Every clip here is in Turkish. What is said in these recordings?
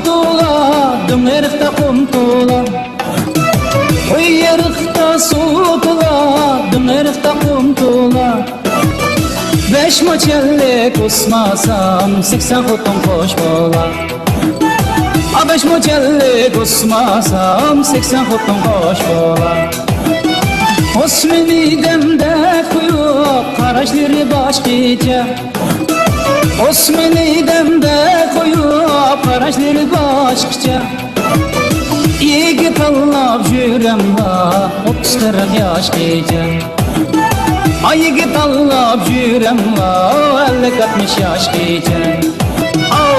tuğla, döngeriqta kum tuğla. Uyarıqta su tuğla, döngeriqta kum tuğla. Beş moçellik usmasam, 80 xutun xoş bola. Beş moçellik usmasam, 80 xutun xoş bola. Osmini demde koyup, qaraşları başqaça. Osmini demde koyup, qaraşları başqaça. Yigit allap jürem va, 30-40 yaşgacha. Yigit allap jürem va, 50-60 yaşgacha.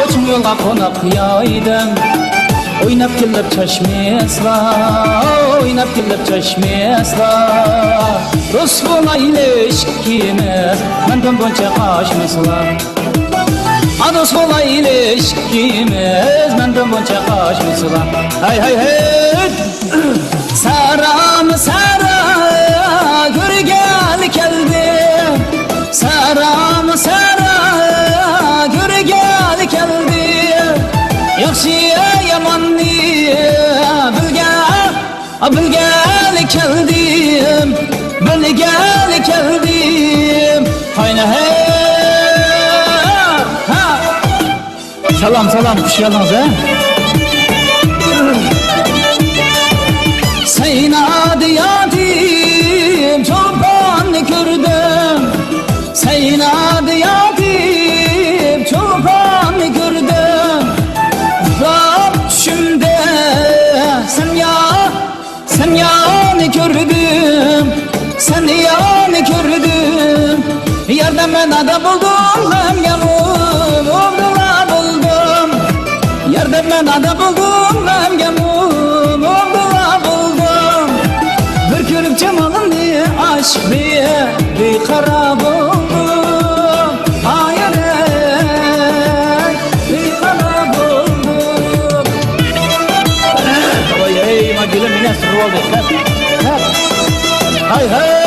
Ochun yo'lga qo'nib yoydim, o'ynab kelib chashmaslar, o'ynab kelib chashmaslar. Rus bo'layli ishkimiz, mendan buncha qochmaslar. Ados bo'layli ishkimiz, mendan buncha qochmaslar. Hay hay hay. Saram sara gurgal keldim. Saram sara gurgal keldim. Yaxshi yomonni bilgal keldim. Bilgal keldim. Hayna hey. Salam salam, xush geldiniz ha. Seynad yatim çoban gördüm. Seynad yatim çoban gördüm. Rab şimdi sen yanı gördüm. Sen yanı gördüm. Yerden ben ada buldum, hem yamum oldular buldum. Yerden ben ada buldum, hem yamum oldular buldum. Bir görüp cemalını aşk bir kara buldum. Hayır bir kara buldum. Oy ey ma gülüm yine sırrı oldu. Hep. Hay hay.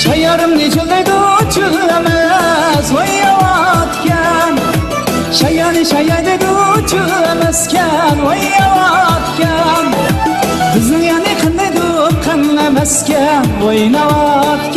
Şayarım neçildeydi uçulamaz vayavatken. Şayadeydi uçulamazken vayavatken. Bizning yani qandaydi qanlamasken o'ynavatken.